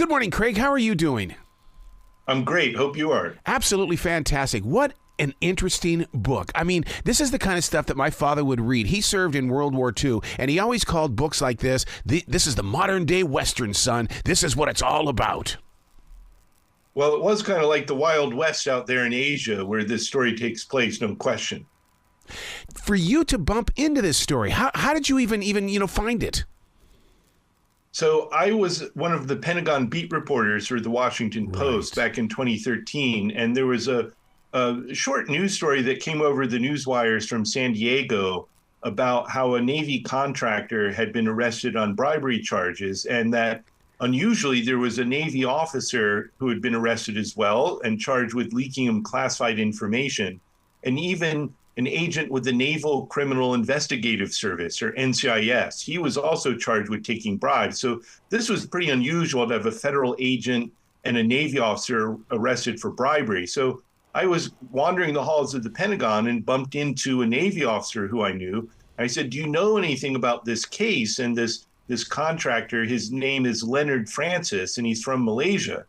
Good morning, Craig. How are you doing? I'm great. Hope you are. Absolutely fantastic. What an interesting book. I mean, this is the kind of stuff that my father would read. He served in World War II, and he always called books like this, this is the modern day Western, son. This is what it's all about. Well, it was kind of like the Wild West out there in Asia where this story takes place, no question. For you to bump into this story, how did you even find it? So I was one of the Pentagon beat reporters for the Washington Post back in 2013, and there was a short news story that came over the news wires from San Diego about how a Navy contractor had been arrested on bribery charges, and that unusually there was a Navy officer who had been arrested as well and charged with leaking him classified information, and even an agent with the Naval Criminal Investigative Service, or NCIS. He was also charged with taking bribes. So this was pretty unusual to have a federal agent and a Navy officer arrested for bribery. So I was wandering the halls of the Pentagon and bumped into a Navy officer who I knew. I said, do you know anything about this case? And this contractor, his name is Leonard Francis, and he's from Malaysia.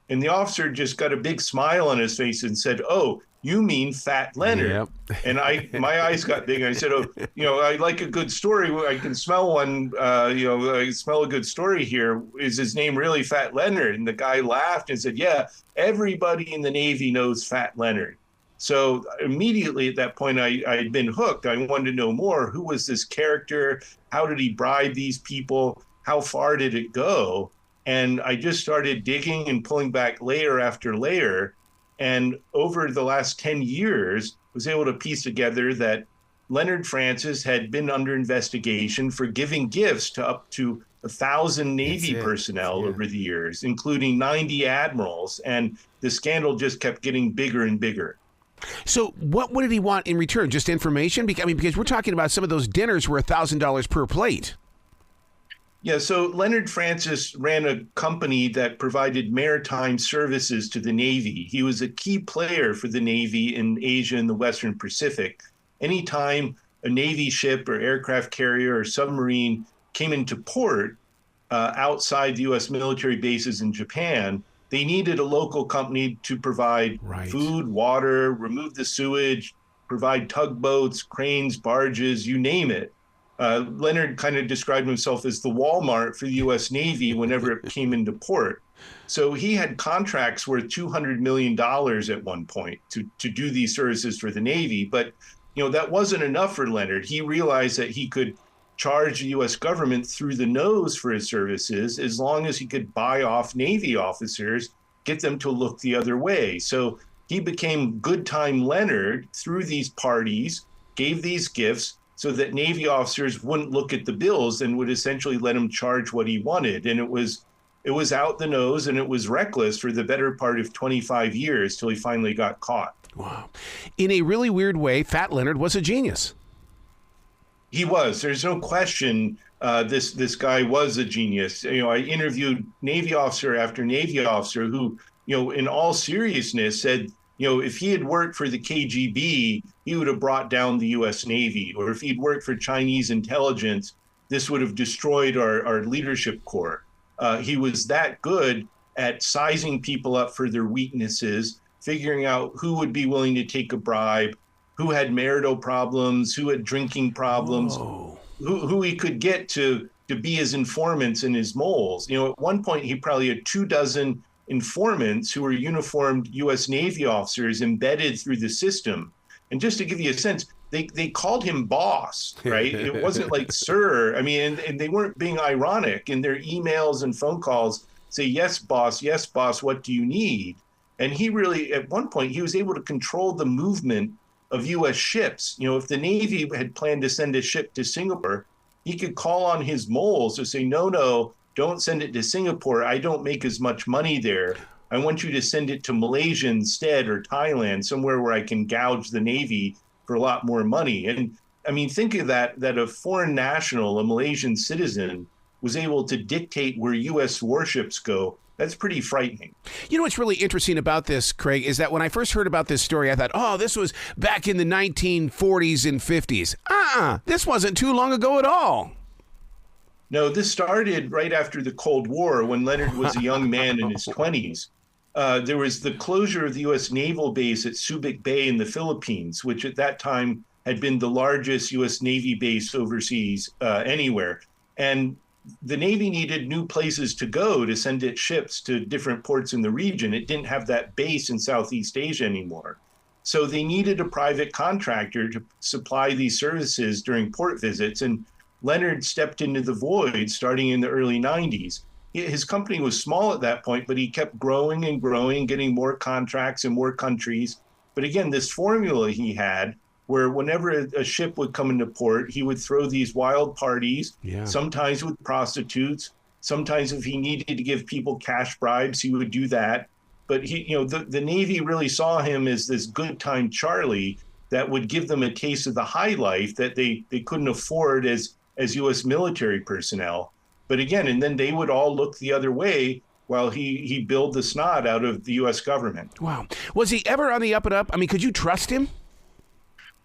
And the officer just got a big smile on his face and said, oh, you mean Fat Leonard. Yep. And my eyes got big. I said, oh, I like a good story. I can smell one, I smell a good story here. Is his name really Fat Leonard? And the guy laughed and said, yeah, everybody in the Navy knows Fat Leonard. So immediately at that point, I had been hooked. I wanted to know more. Who was this character? How did he bribe these people? How far did it go? And I just started digging and pulling back layer after layer. And over the last 10 years, was able to piece together that Leonard Francis had been under investigation for giving gifts to up to 1,000 Navy personnel over the years, including 90 admirals. And the scandal just kept getting bigger and bigger. So what did he want in return? Just information? Because we're talking about some of those dinners were $1,000 per plate. Yeah, so Leonard Francis ran a company that provided maritime services to the Navy. He was a key player for the Navy in Asia and the Western Pacific. Anytime a Navy ship or aircraft carrier or submarine came into port outside the U.S. military bases in Japan, they needed a local company to provide food, water, remove the sewage, provide tugboats, cranes, barges, you name it. Leonard kind of described himself as the Walmart for the U.S. Navy whenever it came into port. So he had contracts worth $200 million at one point to do these services for the Navy. But, that wasn't enough for Leonard. He realized that he could charge the U.S. government through the nose for his services as long as he could buy off Navy officers, get them to look the other way. So he became Good Time Leonard through these parties, gave these gifts, so that Navy officers wouldn't look at the bills and would essentially let him charge what he wanted. And it was out the nose and it was reckless for the better part of 25 years till he finally got caught. Wow. In a really weird way, Fat Leonard was a genius. He was. There's no question this guy was a genius. I interviewed Navy officer after Navy officer who, in all seriousness said, if he had worked for the KGB, he would have brought down the U.S. Navy. Or if he'd worked for Chinese intelligence, this would have destroyed our leadership corps. He was that good at sizing people up for their weaknesses, figuring out who would be willing to take a bribe, who had marital problems, who had drinking problems, who he could get to be his informants and his moles. At one point, he probably had 24 informants who were uniformed U.S. Navy officers embedded through the system. And just to give you a sense, they called him boss, right? It wasn't like sir. And they weren't being ironic in their emails and phone calls, say, yes, boss, what do you need? And he really, at one point, he was able to control the movement of U.S. ships. If the Navy had planned to send a ship to Singapore, he could call on his moles to say, no, don't send it to Singapore. I don't make as much money there. I want you to send it to Malaysia instead, or Thailand, somewhere where I can gouge the Navy for a lot more money. And think of that a foreign national, a Malaysian citizen, was able to dictate where U.S. warships go. That's pretty frightening. What's really interesting about this, Craig, is that when I first heard about this story, I thought, this was back in the 1940s and 50s. This wasn't too long ago at all. No, this started right after the Cold War when Leonard was a young man in his 20s. There was the closure of the U.S. naval base at Subic Bay in the Philippines, which at that time had been the largest U.S. Navy base overseas anywhere. And the Navy needed new places to go to send its ships to different ports in the region. It didn't have that base in Southeast Asia anymore. So they needed a private contractor to supply these services during port visits. And Leonard stepped into the void starting in the early 90s. His company was small at that point, but he kept growing and growing, getting more contracts in more countries. But again, this formula he had where whenever a ship would come into port, he would throw these wild parties, sometimes with prostitutes. Sometimes if he needed to give people cash bribes, he would do that. But the Navy really saw him as this good time Charlie that would give them a taste of the high life that they couldn't afford as U.S. military personnel. But again, and then they would all look the other way while he billed the snot out of the U.S. government. Wow. Was he ever on the up and up? I mean, could you trust him?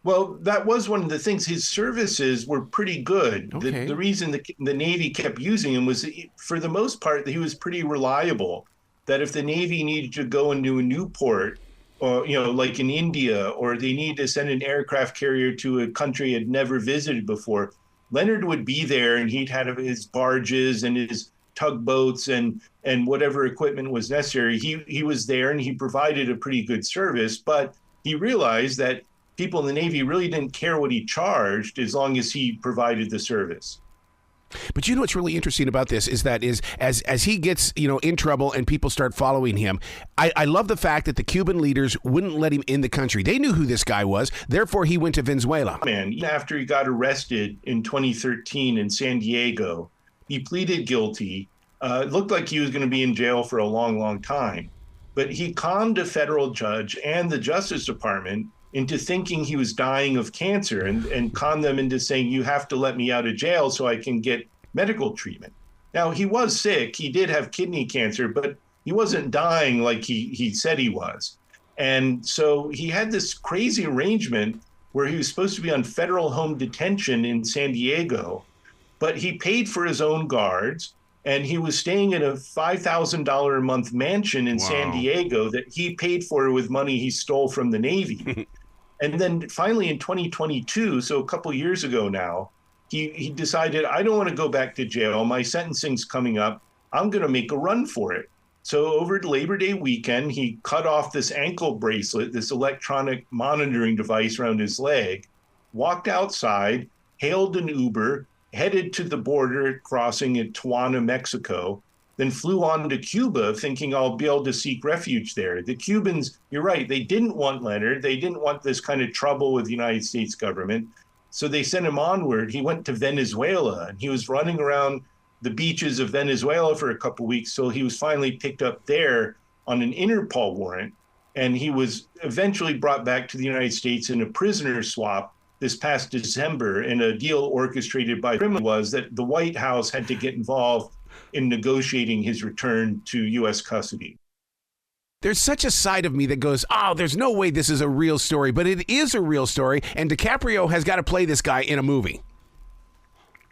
Well, that was one of the things. His services were pretty good. Okay. The reason the Navy kept using him was, for the most part, he was pretty reliable. That if the Navy needed to go into a new port, or like in India, or they need to send an aircraft carrier to a country it had never visited before, Leonard would be there, and he'd have his barges and his tugboats and whatever equipment was necessary. He was there, and he provided a pretty good service. But he realized that people in the Navy really didn't care what he charged as long as he provided the service. But you know what's really interesting about this is that as he gets in trouble and people start following him, I love the fact that the Cuban leaders wouldn't let him in the country. They knew who this guy was. Therefore, he went to Venezuela. Man, after he got arrested in 2013 in San Diego, he pleaded guilty. It looked like he was going to be in jail for a long, long time. But he conned a federal judge and the Justice Department into thinking he was dying of cancer and conned them into saying, you have to let me out of jail so I can get medical treatment. Now, he was sick. He did have kidney cancer, but he wasn't dying like he said he was. And so he had this crazy arrangement where he was supposed to be on federal home detention in San Diego, but he paid for his own guards. And he was staying in a $5,000 a month mansion in San Diego that he paid for with money he stole from the Navy. And then finally in 2022, so a couple years ago now, he decided, I don't want to go back to jail. My sentencing's coming up. I'm going to make a run for it. So over Labor Day weekend, he cut off this ankle bracelet, this electronic monitoring device around his leg, walked outside, hailed an Uber, headed to the border crossing at Tijuana, Mexico, then flew on to Cuba thinking I'll be able to seek refuge there. The Cubans, you're right, they didn't want Leonard. They didn't want this kind of trouble with the United States government. So they sent him onward. He went to Venezuela, and he was running around the beaches of Venezuela for a couple of weeks. So he was finally picked up there on an Interpol warrant. And he was eventually brought back to the United States in a prisoner swap this past December, and a deal orchestrated by criminals was that the White House had to get involved in negotiating his return to U.S. custody. There's such a side of me that goes, there's no way this is a real story, but it is a real story, and DiCaprio has got to play this guy in a movie.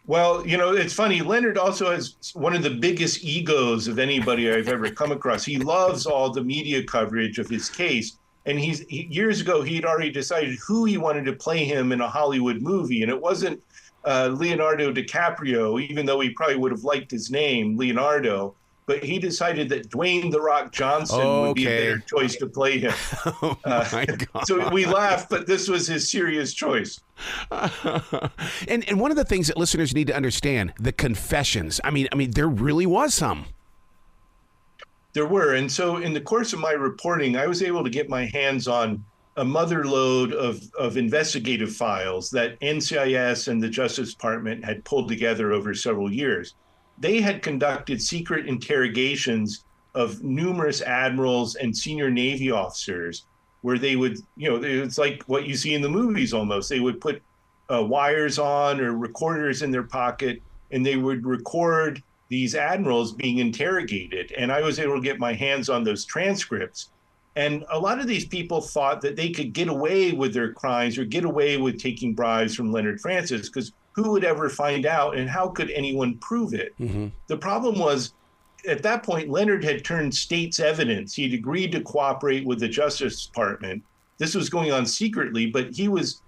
Well, it's funny. Leonard also has one of the biggest egos of anybody I've ever come across. He loves all the media coverage of his case. And years ago, he'd already decided who he wanted to play him in a Hollywood movie. And it wasn't Leonardo DiCaprio, even though he probably would have liked his name, Leonardo. But he decided that Dwayne "The Rock" Johnson would be a better choice to play him. Oh, my God. So we laugh, but this was his serious choice. And one of the things that listeners need to understand, the confessions. I mean, there really was some. There were. And so in the course of my reporting, I was able to get my hands on a mother lode of investigative files that NCIS and the Justice Department had pulled together over several years. They had conducted secret interrogations of numerous admirals and senior Navy officers where they would, it's like what you see in the movies almost. They would put wires on or recorders in their pocket, and they would record these admirals being interrogated. And I was able to get my hands on those transcripts. And a lot of these people thought that they could get away with their crimes or get away with taking bribes from Leonard Francis, because who would ever find out, and how could anyone prove it? The problem was, at that point, Leonard had turned state's evidence. He'd agreed to cooperate with the Justice Department. This was going on secretly, but he was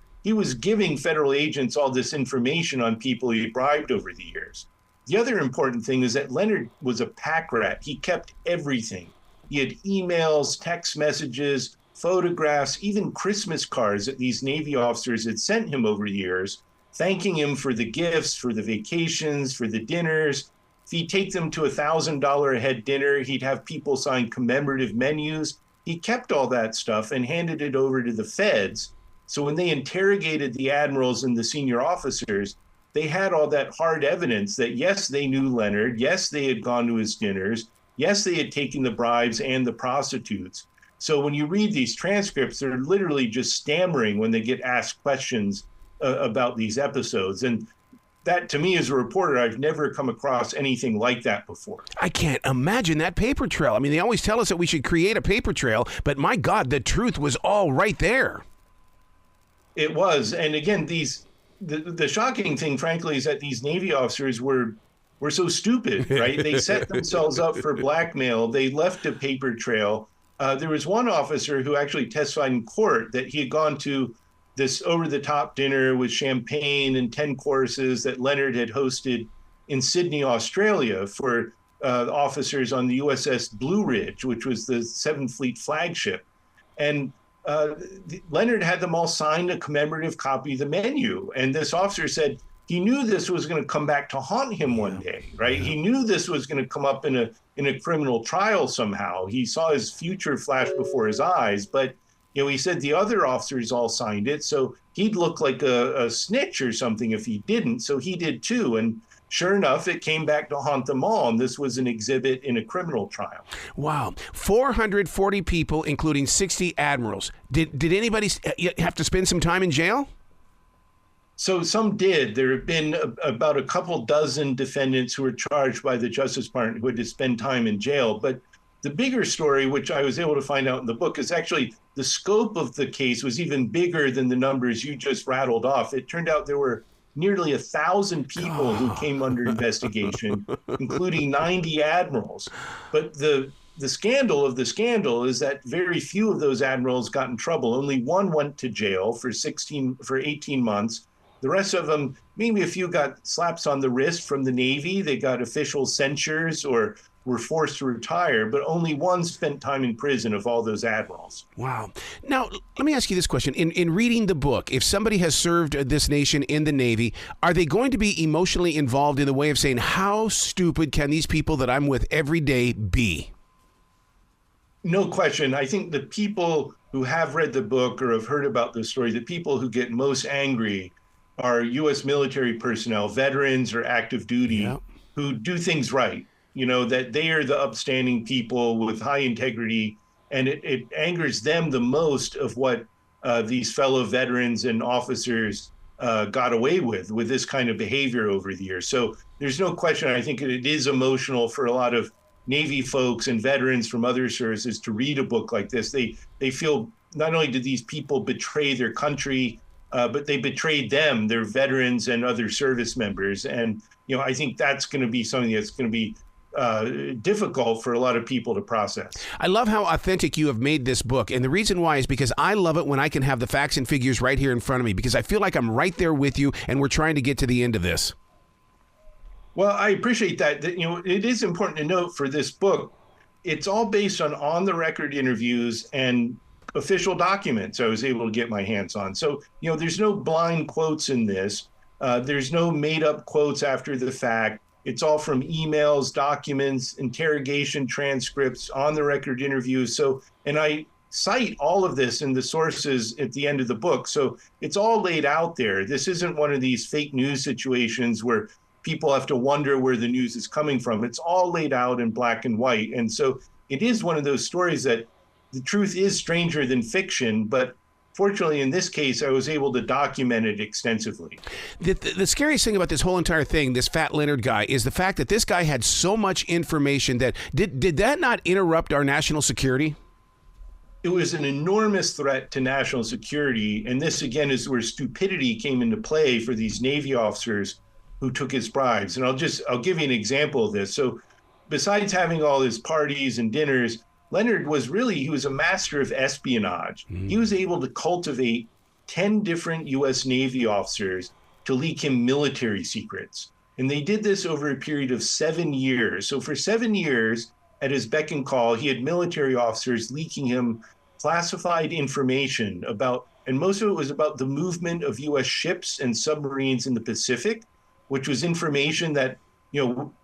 giving federal agents all this information on people he bribed over the years. The other important thing is that Leonard was a pack rat. He kept everything. He had emails, text messages, photographs, even Christmas cards that these Navy officers had sent him over the years, thanking him for the gifts, for the vacations, for the dinners. If he'd take them to $1,000 a head dinner, he'd have people sign commemorative menus. He kept all that stuff and handed it over to the feds. So when they interrogated the admirals and the senior officers, they had all that hard evidence that, yes, they knew Leonard. Yes, they had gone to his dinners. Yes, they had taken the bribes and the prostitutes. So when you read these transcripts, they're literally just stammering when they get asked questions about these episodes. And that, to me, as a reporter, I've never come across anything like that before. I can't imagine that paper trail. I mean, they always tell us that we should create a paper trail, but my God, the truth was all right there. It was. And again, the shocking thing, frankly, is that these Navy officers were so stupid, right? They set themselves up for blackmail. They left a paper trail. There was one officer who actually testified in court that he had gone to this over-the-top dinner with champagne and 10 courses that Leonard had hosted in Sydney, Australia, for officers on the USS Blue Ridge, which was the 7th Fleet flagship. And Leonard had them all sign a commemorative copy of the menu. And this officer said he knew this was going to come back to haunt him one day, right? He knew this was going to come up in a criminal trial somehow. He saw his future flash before his eyes, but he said the other officers all signed it, so he'd look like a snitch or something if he didn't. So he did too. And sure enough, it came back to haunt them all. And this was an exhibit in a criminal trial. Wow. 440 people, including 60 admirals. Did anybody have to spend some time in jail? So some did. There have been about a couple dozen defendants who were charged by the Justice Department who had to spend time in jail. But the bigger story, which I was able to find out in the book, is actually the scope of the case was even bigger than the numbers you just rattled off. It turned out there were nearly 1,000 people who came under investigation, including 90 admirals. But the scandal of the scandal is that very few of those admirals got in trouble. Only one went to jail for 18 months. The rest of them, maybe a few got slaps on the wrist from the Navy. They got official censures or were forced to retire, but only one spent time in prison of all those admirals. Wow. Now, let me ask you this question. In reading the book, if somebody has served this nation in the Navy, are they going to be emotionally involved in the way of saying, how stupid can these people that I'm with every day be? No question. I think the people who have read the book or have heard about the story, the people who get most angry are U.S. military personnel, veterans or active duty, who do things right. That they are the upstanding people with high integrity, and it angers them the most of what these fellow veterans and officers got away with this kind of behavior over the years. So there's no question. I think it is emotional for a lot of Navy folks and veterans from other services to read a book like this. They feel not only did these people betray their country, but they betrayed them, their veterans and other service members. And, I think that's going to be something that's going to be difficult for a lot of people to process. I love how authentic you have made this book. And the reason why is because I love it when I can have the facts and figures right here in front of me, because I feel like I'm right there with you and we're trying to get to the end of this. Well, I appreciate that. It is important to note for this book, it's all based on the record interviews and official documents I was able to get my hands on. So, there's no blind quotes in this. There's no made up quotes after the fact. It's all from emails, documents, interrogation transcripts, on the record interviews. So, and I cite all of this in the sources at the end of the book. So it's all laid out there. This isn't one of these fake news situations where people have to wonder where the news is coming from. It's all laid out in black and white. And so it is one of those stories that the truth is stranger than fiction, but fortunately, in this case, I was able to document it extensively. The scariest thing about this whole entire thing, this Fat Leonard guy, is the fact that this guy had so much information that did that not interrupt our national security? it was an enormous threat to national security. And this, again, is where stupidity came into play for these Navy officers who took his bribes. And I'll give you an example of this. So besides having all his parties and dinners, Leonard he was a master of espionage. He was able to cultivate 10 different US Navy officers to leak him military secrets. And they did this over a period of 7 years. So for 7 years, at his beck and call, he had military officers leaking him classified information about, and most of it was about the movement of US ships and submarines in the Pacific, which was information that,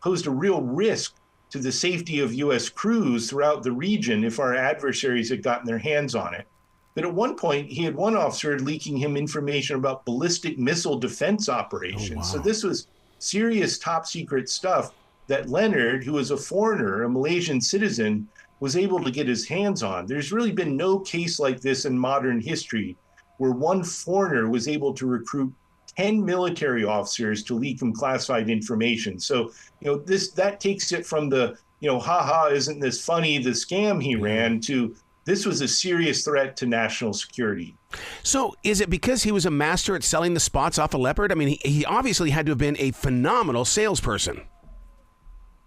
posed a real risk to the safety of US crews throughout the region if our adversaries had gotten their hands on it. But at one point, he had one officer leaking him information about ballistic missile defense operations. Oh, wow. So this was serious top secret stuff that Leonard, who was a foreigner, a Malaysian citizen, was able to get his hands on. There's really been no case like this in modern history where one foreigner was able to recruit 10 military officers to leak him classified information. So, that takes it from the, haha, isn't this funny, the scam he ran, to this was a serious threat to national security. So is it because he was a master at selling the spots off a leopard? I mean, he obviously had to have been a phenomenal salesperson.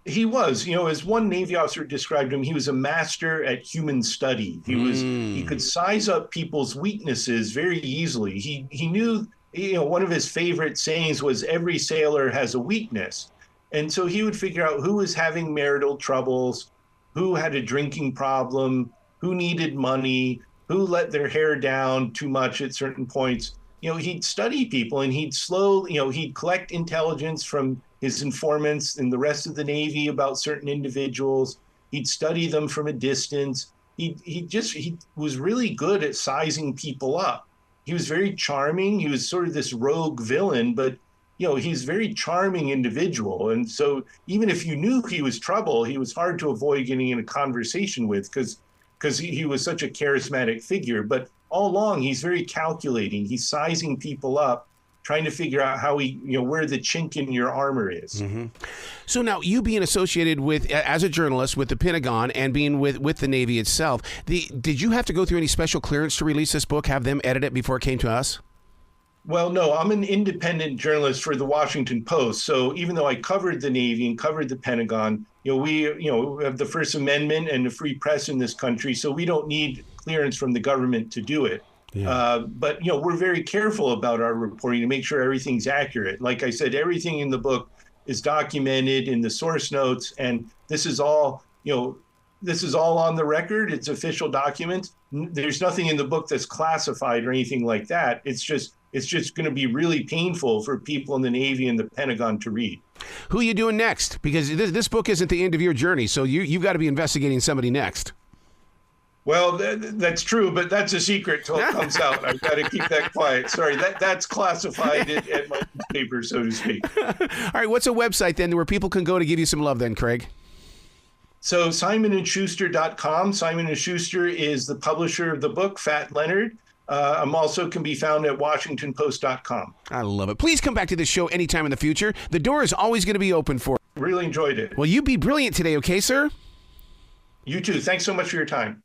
He was, as one Navy officer described him, he was a master at human study. He could size up people's weaknesses very easily. He knew, one of his favorite sayings was every sailor has a weakness. And so he would figure out who was having marital troubles, who had a drinking problem, who needed money, who let their hair down too much at certain points. He'd study people and he'd collect intelligence from his informants and the rest of the Navy about certain individuals. He'd study them from a distance. He was really good at sizing people up. He was very charming. He was sort of this rogue villain, but he's a very charming individual. And so even if you knew he was trouble, he was hard to avoid getting in a conversation with because he was such a charismatic figure. But all along, he's very calculating. He's sizing people up, trying to figure out how where the chink in your armor is. Mm-hmm. So now, you being associated with, as a journalist, with the Pentagon and being with the Navy itself, did you have to go through any special clearance to release this book, have them edit it before it came to us? Well, no, I'm an independent journalist for the Washington Post. So even though I covered the Navy and covered the Pentagon, we have the First Amendment and the free press in this country, so we don't need clearance from the government to do it. Yeah. But we're very careful about our reporting to make sure everything's accurate. Like I said, everything in the book is documented in the source notes, and this is all on the record. It's official documents. There's nothing in the book that's classified or anything like that. It's just going to be really painful for people in the Navy and the Pentagon to read. Who are you doing next? Because this book isn't the end of your journey, so you've got to be investigating somebody next. Well, that's true, but that's a secret till it comes out. I've got to keep that quiet. Sorry, that's classified at my newspaper, so to speak. All right, what's a website then where people can go to give you some love then, Craig? So SimonandSchuster.com. Simon & Schuster is the publisher of the book, Fat Leonard. I'm also can be found at WashingtonPost.com. I love it. Please come back to this show anytime in the future. The door is always going to be open for you. Really enjoyed it. Well, you be brilliant today, okay, sir? You too. Thanks so much for your time.